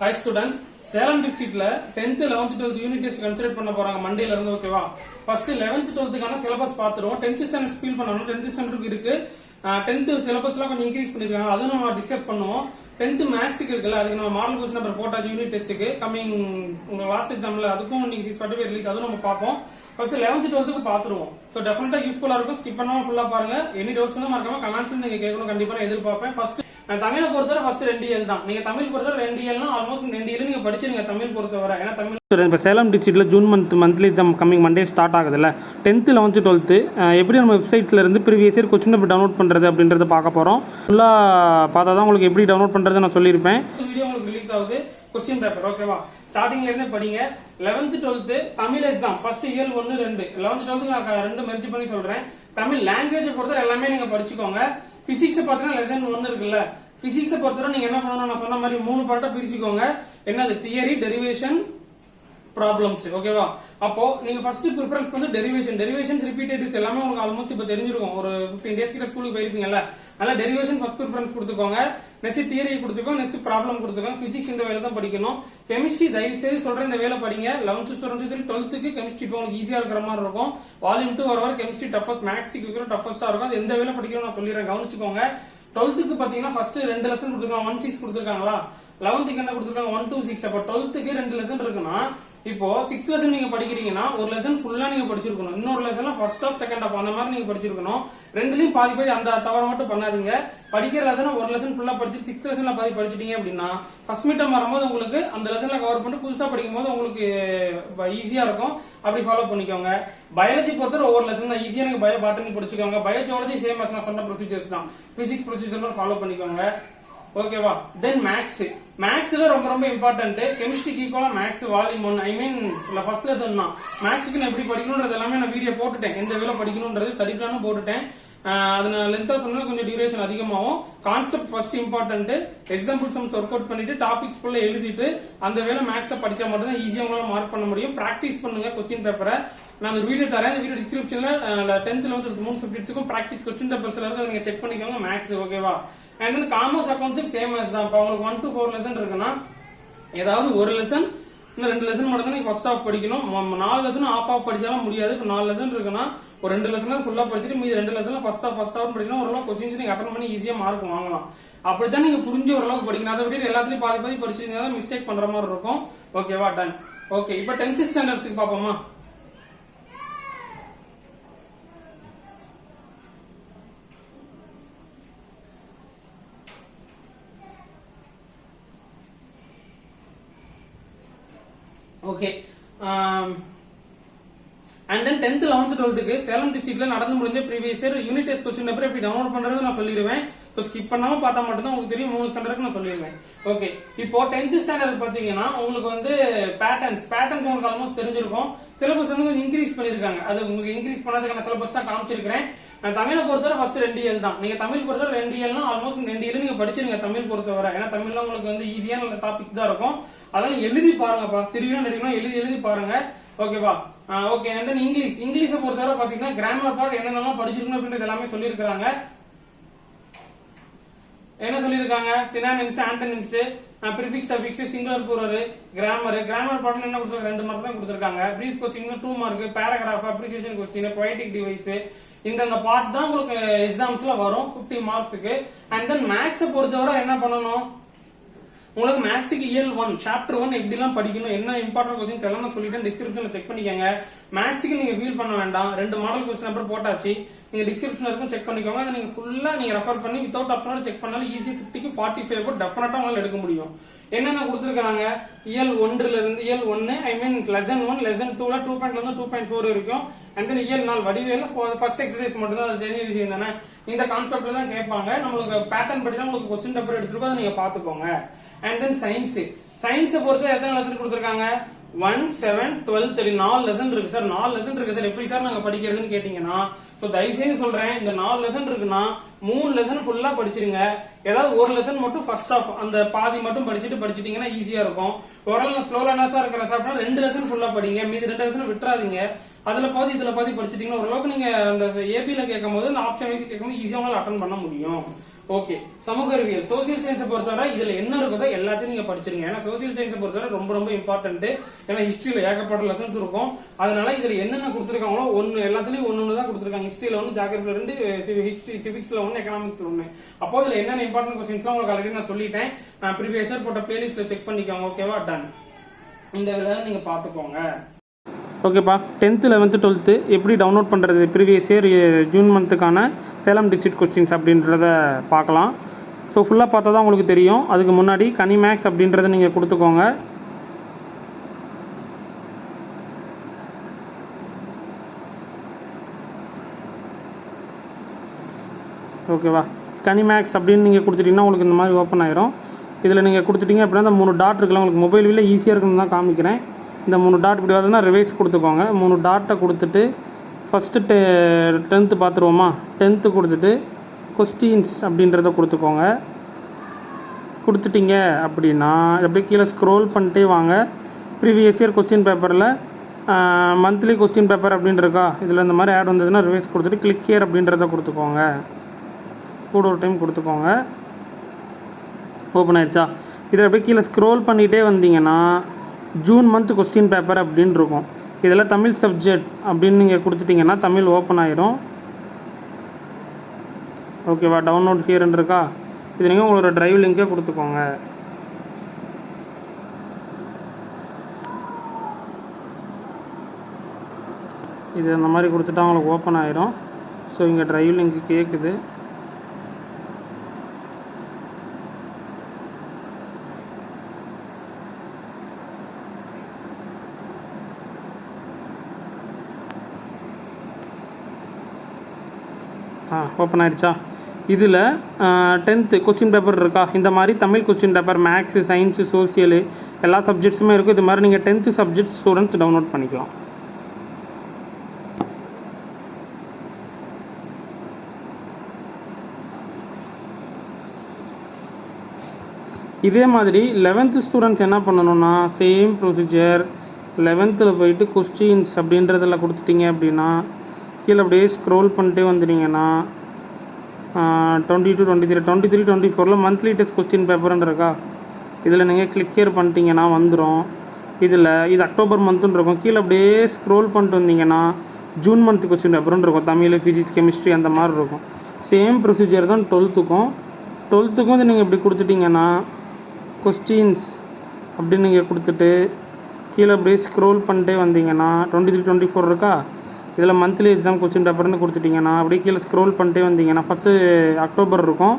Hi students, Salem district 10th, 11th, 12th unit test consider பண்ண போறாங்க மண்டேல இருந்து ஓகேவா. ஃபர்ஸ்ட் 11th 12th சிலபஸ் பாத்துறோம். 10th ஸ்டாண்டர்ட் ஃபீல் பண்ணனும். 10th ஸ்டாண்டர்ட்க்கு இருக்கு. 10th சிலபஸ்லாம் கொஞ்சம் இன்கிரீஸ் பண்ணிருக்காங்க. அது நம்ம டிஸ்கஸ் பண்ணுவோம். 10th மேத்ஸ்க்கு இருக்குல அதுக்கு நம்ம மாடல் क्वेश्चन நம்பர் போட்டாச்சு யூனிட் டெஸ்ட்க்கு கமிங் உங்க லாஸ்ட் எக்ஸாம்ல அதுக்கும் இன்னைக்கு 6:45 ரிலீஸ் அதுவும் நம்ம பாப்போம். First 11th 12th பாத்துறோம். சோ டெஃபினட்டா யூஸ்ஃபுல்லா இருக்கும். ஸ்கிப் பண்ணாம ஃபுல்லா பாருங்க. எனி டவுட்ஸ் இருந்தா மறக்காம கமெண்ட்ஸ்ல நீங்க கேட்கணும் கண்டிப்பா நான் எதிர்பார்ப்பேன். ஃபர்ஸ்ட் நான் தமிழை பொறுத்தவரை ஃபர்ஸ்ட் 2 இயல் தான். நீங்க தமிழ் பொறுத்தவரை 2 இயல்னா ஆல்மோஸ்ட் 2 இயல் நீங்க படிச்சிருங்க தமிழ் பொறுத்தவரை. ஏன்னா தமிழ் இப்போ சேலம் டிஸ்ட்ரிக்ட்ல June monthly exam coming Monday start ஆகுதுல்ல. 10th 11th 12th எப்படி நம்ம வெப்சைட்ல இருந்து previous year question paper download பண்றது அப்படின்றத பார்க்க போறோம். ஃபுல்லா பார்த்தா தான் உங்களுக்கு எப்படி டவுன்லோட் பண்றது நான் சொல்லியிருப்பேன். வீடியோ உங்களுக்கு ரிலீஸ் ஆகுது क्वेश्चन பேப்பர் ஓகேவா. ஸ்டார்டிங்ல இருந்தே படிங்க. 11th 12th Tamil exam first இயல் 1 2 11th 12th நான் ரெண்டு மெர்ஜ் பண்ணி சொல்றேன். தமிழ் லாங்குவேஜ் பொறுத்தவரை எல்லாமே நீங்க படிச்சுக்கோங்க. பிசிக்ஸ் பார்த்தீங்கன்னா லெசன் 1 இருக்குல்ல. பிசிக்ஸ் பொறுத்தவரை நீங்க என்ன பண்ணணும் நான் சொன்ன மாதிரி 3 பார்ட்டா பிரிச்சுக்கோங்க. என்னது தியரி, டெரிவேஷன், ப்ராப்ளம்ஸ் ஓகேவா. அப்போ நீங்க ஃபர்ஸ்ட் ப்ரிஃபரன்ஸ் வந்து டெரிவேஷன்ஸ் ரிப்பீட்டேட்டிவ்ஸ் எல்லாமே உங்களுக்கு ஆல்மோஸ்ட் இப்ப தெரிஞ்சிருக்கும். ஒரு 15 டேஸ் கிட்ட ஸ்கூலுக்கு போயிருப்பீங்கல்ல. அதனால டெரிவேஷன் ஃபர்ஸ்ட் ப்ரிஃபரன்ஸ் கொடுத்துக்கோங்க. நெக்ஸ்ட் தியரி கொடுத்துக்கோங்க. நெக்ஸ்ட் ப்ராப்ளம் கொடுத்துக்கோங்க. பிசிக்ஸ் இந்த வேலை தான் படிக்கணும். கெமிஸ்ட்ரி தயவு செய்து சொல்றேன் இந்த வேலை படிங்க. 11th ஸ்டூடெண்ட்ஸ் 12th கெமிஸ்ட்ரி இப்போ உங்களுக்கு ஈஸியா இருக்கிற மாதிரி இருக்கும். வால்யூம் 2 வர கெமிஸ்ட்ரி டஃபஸ்ட், மேக்ஸுக்கு டஃபஸ்டா இருக்கும். அது எந்த வேலை படிக்கணும் நான் சொல்லிடுறேன் கவனிச்சுக்கோங்க. 12th பாத்தீங்கன்னா ஃபர்ஸ்ட் 2 லெசன் கொடுத்துருக்காங்க. 1 6 கொடுத்துருக்காங்களா. 11th என்ன கொடுத்துருக்காங்க 1 2 6. அப்ப 12th 2 லெசன் இருக்குன்னா இப்போ 6 லெசன் நீங்க படிக்கிறீங்கன்னா ஒரு லெசன் ஃபுல்லா நீங்க படிச்சிருக்கணும். இன்னொரு லெசன்ல ஃபர்ஸ்ட் ஆஃப் செகண்ட் ஆஃப் அந்த மாதிரி நீங்க படிச்சிருக்கணும். ரெண்டுலயும் பாதி அந்த தவற மட்டும் பண்ணாதீங்க. படிக்கிற லெசன் ஒரு லெசன் ஃபுல்லா படிச்சு 6 லெசன்ல பாதி படிச்சிட்டீங்க அப்படின்னா ஃபர்ஸ்ட் மீட்டம் வரும்போது உங்களுக்கு அந்த லெசன்ல கவர் பண்ணிட்டு புதுசா படிக்கும் போது உங்களுக்கு ஈஸியா இருக்கும். அப்படி ஃபாலோ பண்ணிக்கோங்க. பயாலஜி பொறுத்தவரை ஒவ்வொரு லெசன் தான் ஈஸியா நீங்க பயோ பாட்டனி படிச்சுக்கோங்க. பயோஜியாலஜி சேம் நான் சொன்ன ப்ரொசீஜர்ஸ் தான். பிசிக்ஸ் ப்ரொசீஜர் ஃபாலோ பண்ணிக்கோங்க ஓகேவா. தென் மேக்ஸ்ல ரொம்ப இம்பார்ட்டன்ட். கெமிஸ்ட்ரிக்கு ஈக்குவலா மேக்ஸ் வால்யூம் 1 ஐ மீன் ஃபர்ஸ்ட் லெசன் தான். மேக்ஸ்க்கு நான் எப்படி படிக்கணும்ன்றது எல்லாமே நான் வீடியோ போட்டுட்டேன். எந்த வேலை படிக்கணும்ன்றது ஸ்டடி பிளானும் போட்டுட்டேன். அது நான் லென்த்தா சொன்னா கொஞ்சம் டியூரேஷன் அதிகமாகும். Concept first important. Example sums work out பண்ணிட்டு டாபிக்ஸ் ஃபுல்லா எழுதிட்டு அந்த வேலை மேக்ஸை படிச்சா மட்டும் தான் ஈஸியா உங்களால மார்க் பண்ண முடியும். பிராக்டிஸ் பண்ணுங்க கொஸ்டின் பேப்பரை. நான் ஒரு வீடியோ தரேன். இந்த வீடியோ டிஸ்கிரிப்ஷன்ல 10th 11th 3 சப்ஜெக்ட்ஸ்க்கும் பிராக்டிஸ் கொஸ்டின் பேப்பர்ஸ்ல இருக்கு. நீங்க செக் பண்ணிக்கோங்க மேக்ஸ் ஓகேவா. And then commerce accounts same maths தான். இப்போ உங்களுக்கு 1 to 4 லெசன் இருக்குன்னா ஏதாவது ஒரு லெசன் இன்னும் 2 லெசன் மட்டும் தான் நீங்க ஃபர்ஸ்ட் ஹாஃப் படிக்கணும். 4 லெசன் ஆஃப் படிச்சாலும் முடியாது. இப்போ 4 லெசன் இருக்குன்னா ஒரு 2 லெசன் ஃபுல்லா படிச்சுட்டு மீதி 2 லெசன்ல ஃபர்ஸ்ட் ஹாஃப் படிச்சா ஓரளவு கொஸ்டின்ஸ் நீங்க அட்டெண்ட் பண்ணி ஈஸியா மார்க் வாங்கலாம். அப்படித்தான் நீங்க புரிஞ்ச ஓரளவுக்கு படிக்கணும். அதை விட எல்லாத்துலயும் பாதி படிச்சிருந்தா மிஸ்டேக் பண்ற மாதிரி இருக்கும் ஓகேவா. Done okay. இப்போ 10th ஸ்டாண்டர்ட்ஸ்க்கு பாப்போமா. Okay. And then 10th 11th 12th Salem டிஸ்ட்ரிக்ட்ல நடந்து முடிஞ்ச previous year unit test question paper எப்படி டவுன்லோட் பண்றது நான் சொல்லிடுவேன். சோ ஸ்கிப் பண்ணாம பார்த்தா மட்டும் தான் உங்களுக்கு தெரியும். 3 ஸ்டாண்டர்ட்க்கு நான் சொல்லிடுவேன். ஓகே. இப்போ 10th ஸ்டாண்டர்ட் பாத்தீங்கன்னா உங்களுக்கு வந்து பேட்டர்ன்ஸ் உங்களுக்கு ஆல்மோஸ்ட் தெரிஞ்சிருக்கும். சிலபஸ் வந்து கொஞ்சம் இன்க்ரீஸ் பண்ணிருக்காங்க. அது உங்களுக்கு இன்க்ரீஸ் பண்ணதுக்கான சிலபஸ் தான் காமிச்சிருக்கேன். நான் தமிழை பொறுத்தவரை ஃபர்ஸ்ட் 2 இயல் தான். நீங்க தமிழ் பொறுத்தவரை 2 இயல்னா ஆல்மோஸ்ட் 2 இயல் நீங்க படிச்சிருங்க தமிழ் பொறுத்தவரை. ஏன்னா தமிழ்ல உங்களுக்கு வந்து ஈஸியான டாபிக் தான் இருக்கும். அதனால எழுதி பாருங்கப்பா. சிறிய நடிக்கணும் எழுதி பாருங்க ஓகேவா. ஓகே. அண்ட் தென் இங்கிலீஷை பொறுத்தவரை பாத்தீங்கன்னா கிராமர் பார்ட் என்னென்னலாம் படிச்சிருக்கணும் அப்படின்றது எல்லாமே சொல்லியிருக்காங்க. என்ன சொல்லியிருக்காங்க synonyms, antonyms, prefix, suffix, singular plural, grammar part என்ன கொடுத்துருக்காங்க 2 மார்க் தான் கொடுத்துருக்காங்க. Brief question 2 mark, paragraph, appreciation question, poetic device இந்த பார்ட் தான் உங்களுக்கு எக்ஸாம்ஸ்ல வரும் 50 மார்க்ஸுக்கு. அண்ட் தென் மேக்ஸை பொறுத்தவரை என்ன பண்ணணும் உங்களுக்கு மேக்ஸுக்கு இயல் 1 சாப்டர் 1 எப்படி எல்லாம் படிக்கணும் என்ன இம்பார்ட்டன்ட் क्वेश्चंस எல்லாம் நான் சொல்லிட்டேன். டிஸ்கிரிப்ஷன்ல செக் பண்ணிக்கோங்க. மேக்ஸுக்கு நீங்க ஃபீல் பண்ண வேண்டாம். 2 மாடல் क्वेश्चन நம்பர் போட்டாச்சு. நீங்க டிஸ்கிரிப்ஷன்ல இருக்கும் செக் பண்ணிக்கோங்க. அதை நீங்க ஃபுல்லா நீங்க ரெஃபர் பண்ணி வித்அவுட் ஆப்ஷனோட செக் பண்ணாலும் ஈஸி 50க்கு 45 கூட டெஃபினட்டா உங்களால எடுக்க முடியும். என்னென்ன கொடுத்துருக்காங்க இயல் 1ல இருந்து இயல் 1 ஐ மீன் லெசன் 1 லெசன் 2ல 2.2.4 வரைக்கும். அண்ட் தென் இயல் 4 வடிவேல ஃபர்ஸ்ட் எக்ஸசைஸ் மட்டும் தான். அது தெரிஞ்ச விஷயம் தானே. இந்த கான்செப்ட்ல தான் கேட்பாங்க. நம்மளுக்கு பேட்டர்ன் படி தான் உங்களுக்கு क्वेश्चन பேப்பர் எடுத்துருக்கோம். அதை நீங்க பாத்துக்கோங்க. அண்ட் தென் சயின்ஸ் பொறுத்த எத்தனை லெசன் கொடுத்துருக்காங்க 1 7 12 13 4 லெசன் இருக்கு சார். 4 லெசன் இருக்கு சார். எப்படி சார் நாங்க படிக்கிறதுன்னு கேட்டீங்கன்னா தயவுசெய்து சொல்றேன் இந்த 4 லெசன் இருக்குன்னா 3 லெசன் ஃபுல்லா படிச்சிருங்க. ஏதாவது ஒரு லெசன் மட்டும் ஃபர்ஸ்ட் ஆஃப் அந்த பாதி மட்டும் படிச்சிட்டீங்கன்னா ஈஸியா இருக்கும். ஓரளவு ஸ்லோல என்ன சார் இருக்கிற சாப்பிட்டா 2 லெசன் ஃபுல்லா படிங்க. மீதி 2 லெசன் விட்டுறாதீங்க. அதுல பாதி இதுல பாதி படிச்சிட்டீங்கன்னா ஓரளவுக்கு நீங்க அந்த ஏபில கேட்கும் போது அந்த ஆப்ஷன் வைஸ் கேட்கும் போது ஈஸியா உங்களால அட்டன் பண்ண முடியும் ஓகே, சமூக அறிவியல் சோசியல் சயின்ஸை பொறுத்தவரை இதுல என்ன இருக்குதோ எல்லாத்தையும் நீங்க படிச்சிருங்க. ஏன்னா சோசியல் சயின்ஸை பொறுத்தவரை ரொம்ப ரொம்ப இம்பார்ட்டன்ட். ஏன்னா ஹிஸ்டரியில ஏகப்பட்ட லெசன்ஸ் இருக்கும். அதனால இதுல என்னென்ன கொடுத்துருக்காங்களோ ஒன்னு எல்லாத்துலயும் ஒன்னு தான் கொடுத்துருக்காங்க. ஹிஸ்டரியில ஒன்று, ஜியோகிராஃபில 2, சிவிக்ஸ்ல 1, எக்கனாமிக்ஸ்ல 1. அப்போ இதுல என்னென்ன இம்பார்ட்டன்ட் கொஸ்டின்ஸ்லாம் உங்களுக்கு ஆல்ரெடி நான் சொல்லிட்டேன். ப்ரீவியஸ் இயர் போட்ட பிளேலிஸ்ட்ல செக் பண்ணிக்கோங்க. ஓகேவா? டன். இந்த வேலை நீங்க பாத்துக்கோங்க. ஓகேப்பா, 10th 11th 12th எப்படி டவுன்லோட் பண்ணுறது ப்ரீவியஸ் இயர் ஜூன் மந்த்துக்கான சேலம் டிஸ்ட்ரிக்ட் கொஸ்டின்ஸ் அப்படின்றத பார்க்கலாம். ஸோ ஃபுல்லாக பார்த்தா தான் உங்களுக்கு தெரியும். அதுக்கு முன்னாடி கனிமேக்ஸ் அப்படின்றத நீங்கள் கொடுத்துக்கோங்க. ஓகேவா? கனிமேக்ஸ் அப்படின்னு நீங்கள் கொடுத்துட்டிங்கன்னா உங்களுக்கு இந்த மாதிரி ஓப்பன் ஆயிரும். இதில் நீங்கள் கொடுத்துட்டிங்க அப்படின்னா இந்த 3 டாட் இருக்குல்ல, உங்களுக்கு மொபைல் வீல ஈஸியாக இருக்குன்னு தான் காமிக்கிறேன். இந்த 3 டாட் இப்படி வருதுன்னா ரிவைஸ் கொடுத்துக்கோங்க. 3 டாட்டை கொடுத்துட்டு ஃபஸ்ட்டு 10th பார்த்துருவோமா? 10th கொடுத்துட்டு கொஸ்டின்ஸ் அப்படின்றத கொடுத்துக்கோங்க. கொடுத்துட்டிங்க அப்படின்னா அப்படியே கீழே ஸ்க்ரோல் பண்ணிட்டே வாங்க. ப்ரீவியஸ் இயர் கொஸ்டின் பேப்பரில் மந்த்லி கொஸ்டின் பேப்பர் அப்படின்னு இருக்கா, இதில் இந்த மாதிரி ஆட் வந்ததுன்னா ரிவைஸ் கொடுத்துட்டு கிளிக் ஹியர் அப்படின்றத கொடுத்துக்கோங்க. கூட ஒரு டைம் கொடுத்துக்கோங்க. ஓப்பன் ஆயிடுச்சா? இதில் அப்படியே கீழே ஸ்க்ரோல் பண்ணிகிட்டே வந்தீங்கன்னா ஜூன் மந்த் கொஸ்டின் பேப்பர் அப்படின்னு இருக்கும். இதில் தமிழ் சப்ஜெக்ட் அப்படின்னு நீங்கள் கொடுத்துட்டிங்கன்னா தமிழ் ஓப்பன் ஆயிரும். ஓகேவா? டவுன்லோட் ஹியர்ன்னு இருக்கா, இது நீங்கள் உங்களோட ட்ரைவ் லிங்கை கொடுத்துக்கோங்க. இது அந்த மாதிரி கொடுத்துட்டா உங்களுக்கு ஓப்பன் ஆயிரும். ஸோ இங்கே ட்ரைவ் லிங்க் கேட்குது. ஓப்பன் ஆயிடுச்சா? இதில் 10th கொஸ்டின் பேப்பர் இருக்கா, இந்த மாதிரி Tamil question paper, maths, science, social எல்லா சப்ஜெக்ட்ஸுமே இருக்குது. இது மாதிரி நீங்கள் 10th சப்ஜெக்ட் ஸ்டூடெண்ட்ஸ் டவுன்லோட் பண்ணிக்கலாம். இதே மாதிரி 11th ஸ்டூடெண்ட்ஸ் என்ன பண்ணணும்னா சேம் ப்ரொசீஜர் 11th போயிட்டு கொஸ்டின்ஸ் அப்படின்றதில் கொடுத்துட்டிங்க அப்படின்னா கீழே அப்படியே ஸ்க்ரோல் பண்ணிட்டே வந்துட்டீங்கன்னா 22, 23, 23, 24 மந்த்லி டெஸ்ட் கொஸ்டின் பேப்பர்னு இருக்கா, இதில் நீங்கள் கிளிக் ஹியர் பண்ணிட்டீங்கன்னா வந்துடும். இதில் இது அக்டோபர் மந்த்துன்னு இருக்கும். கீழே அப்படியே ஸ்க்ரோல் பண்ணிட்டு வந்தீங்கன்னா ஜூன் மந்த் கொஸ்டின் பேப்பர்னு இருக்கும். தமிழ், ஃபிசிக்ஸ், கெமிஸ்ட்ரி அந்த மாதிரி இருக்கும். சேம் ப்ரொசீஜர் தான் 12th வந்து நீங்கள் இப்படி கொடுத்துட்டிங்கன்னா கொஸ்டின்ஸ் அப்படின்னு நீங்கள் கொடுத்துட்டு கீழே அப்படியே ஸ்க்ரோல் பண்ணிட்டே வந்தீங்கன்னா 23, 24 இருக்கா, இதில் மந்த்லி எக்ஸாம் கொஸ்டின் பேப்பர்னு கொடுத்துட்டிங்கன்னா அப்படியே கீழே ஸ்க்ரோல் பண்ணிட்டே வந்தீங்கன்னா ஃபஸ்ட்டு அக்டோபர் இருக்கும்.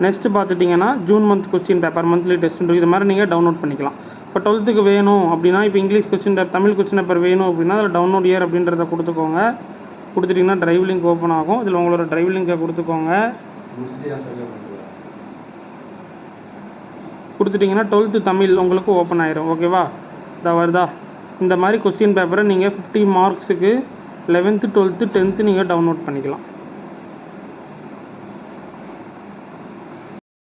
நெக்ஸ்ட்டு பார்த்துட்டிங்கன்னா June month question paper monthly test இது மாதிரி நீங்கள் டவுன்லோட் பண்ணிக்கலாம். இப்போ 12th வேணும் அப்படின்னா, இப்போ English question Tamil question paper வேணும் அப்படின்னா அதில் டவுன்லோட் இயர் அப்படின்றத கொடுத்துக்கோங்க. கொடுத்துட்டிங்கன்னா ட்ரைவ் லிங்க் ஓப்பன் ஆகும். இதில் உங்களோட ட்ரைவ் லிங்கை கொடுத்துக்கோங்க. கொடுத்துட்டிங்கன்னா 12th தமிழ் உங்களுக்கு ஓப்பன் ஆயிரும். ஓகேவா? இதை வருதா? இந்த மாதிரி கொஸ்டின் பேப்பரை நீங்கள் 50 மார்க்ஸுக்கு 11th 12th 10th நீங்கள் டவுன்லோட் பண்ணிக்கலாம்.